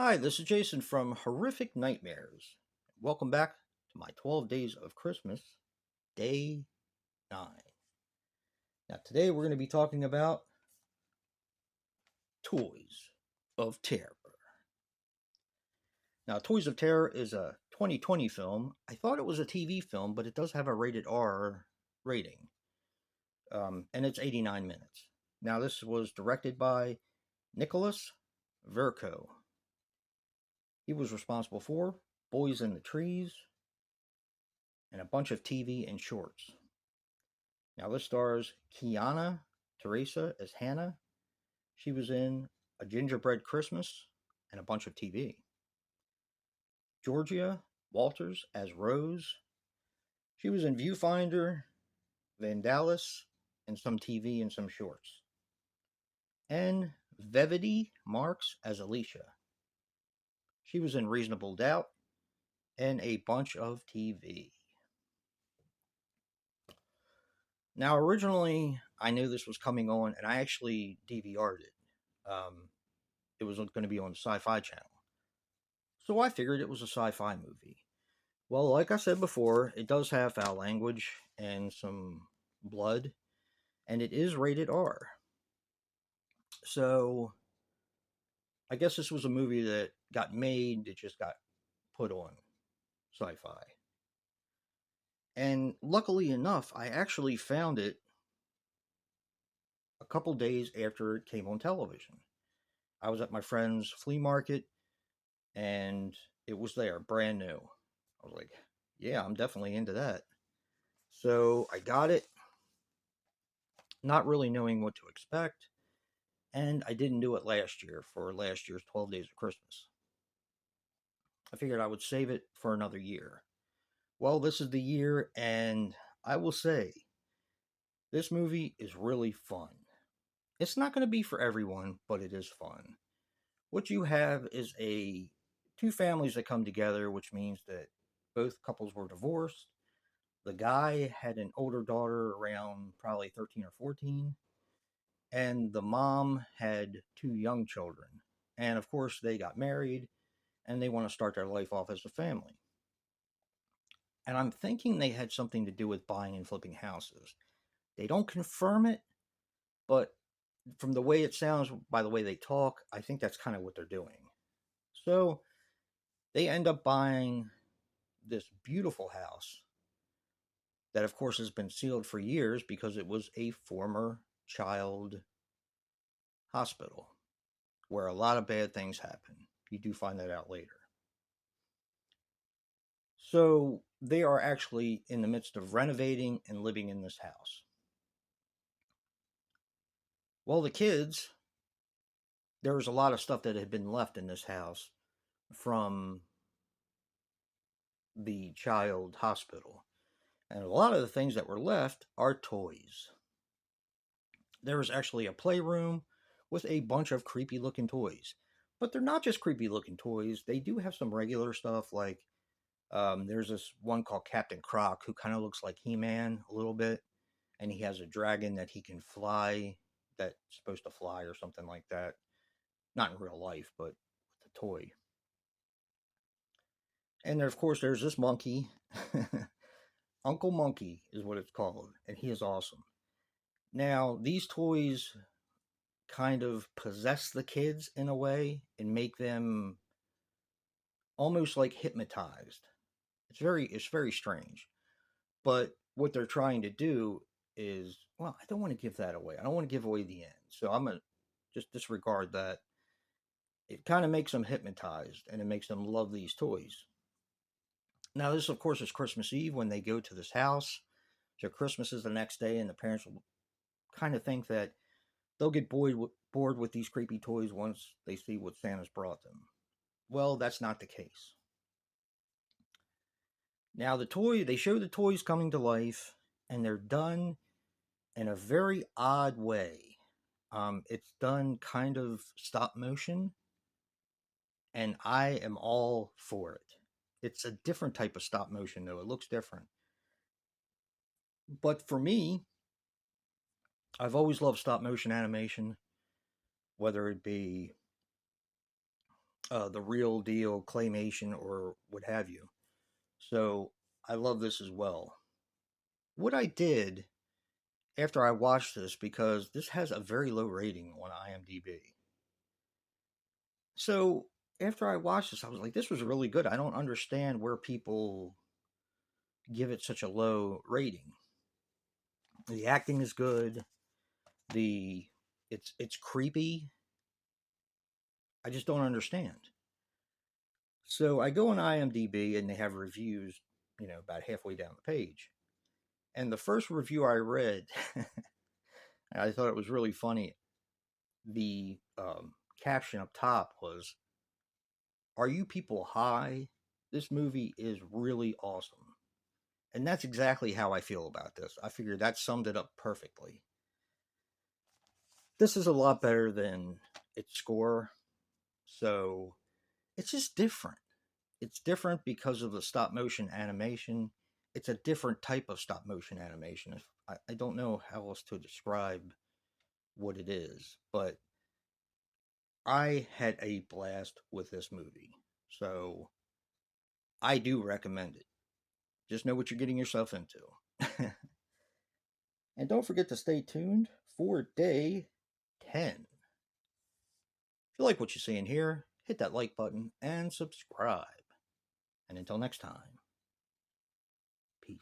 Hi, this is Jason from Horrific Nightmares. Welcome back to my 12 Days of Christmas, Day 9. Now, today we're going to be talking about Toys of Terror. Now, Toys of Terror is a 2020 film. I thought it was a TV film, but it does have a rated R rating, and it's 89 minutes. Now, this was directed by Nicholas Verco. He was responsible for Boys in the Trees and a bunch of TV and shorts. Now, this stars Kiana Teresa as Hannah. She was in A Gingerbread Christmas and a bunch of TV. Georgia Walters as Rose. She was in Viewfinder, Vandalis, and some TV and some shorts. And Vevity Marks as Alicia. She was in Reasonable Doubt and a bunch of TV. Now, originally, I knew this was coming on, and I actually DVR'd it. It was going to be on the Sci-Fi Channel. So I figured it was a sci-fi movie. Well, like I said before, it does have foul language and some blood, and it is rated R. So I guess this was a movie that got made, it just got put on sci-fi. And luckily enough, I actually found it a couple days after it came on television. I was at my friend's flea market and it was there, brand new. I was like, yeah, I'm definitely into that. So I got it, not really knowing what to expect, and I didn't do it last year for last year's 12 Days of Christmas. I figured I would save it for another year. Well, this is the year, and I will say, this movie is really fun. It's not going to be for everyone, but it is fun. What you have is two families that come together, which means that both couples were divorced. The guy had an older daughter around probably 13 or 14, and the mom had two young children. And of course, they got married and they want to start their life off as a family. And I'm thinking they had something to do with buying and flipping houses. They don't confirm it, but from the way it sounds, by the way they talk, I think that's kind of what they're doing. So they end up buying this beautiful house that, of course, has been sealed for years because it was a former child hospital where a lot of bad things happen. You do find that out later. So they are actually in the midst of renovating and living in this house. Well, the kids, there was a lot of stuff that had been left in this house from the child hospital. And a lot of the things that were left are toys. There was actually a playroom with a bunch of creepy looking toys. But they're not just creepy looking toys, they do have some regular stuff like there's this one called Captain Croc who kind of looks like He-Man a little bit, and he has a dragon that he can fly, that's supposed to fly or something like that. Not in real life, but with a toy. And there, of course, there's this monkey. Uncle Monkey is what it's called, and he is awesome. Now, these toys kind of possess the kids in a way and make them almost like hypnotized. It's very strange. But what they're trying to do is, well, I don't want to give that away. I don't want to give away the end. So I'm going to just disregard that. It kind of makes them hypnotized and it makes them love these toys. Now, this, of course, is Christmas Eve when they go to this house. So Christmas is the next day, and the parents will kind of think that they'll get bored with these creepy toys once they see what Santa's brought them. Well, that's not the case. Now, they show the toys coming to life, and they're done in a very odd way. It's done kind of stop motion, and I am all for it. It's a different type of stop motion, though. It looks different. But for me, I've always loved stop motion animation, whether it be the real deal claymation or what have you. So I love this as well. What I did after I watched this, because this has a very low rating on IMDb. So after I watched this, I was like, this was really good. I don't understand where people give it such a low rating. The acting is good. The it's creepy. I just don't understand. So I go on IMDb and they have reviews, about halfway down the page. And the first review I read, I thought it was really funny. The caption up top was, "Are you people high? This movie is really awesome." And that's exactly how I feel about this. I figured that summed it up perfectly. This is a lot better than its score. So it's just different. It's different because of the stop motion animation. It's a different type of stop motion animation. I don't know how else to describe what it is, but I had a blast with this movie. So I do recommend it. Just know what you're getting yourself into. And don't forget to stay tuned for day 10. If you like what you see in here, hit that like button and subscribe. And until next time, peace.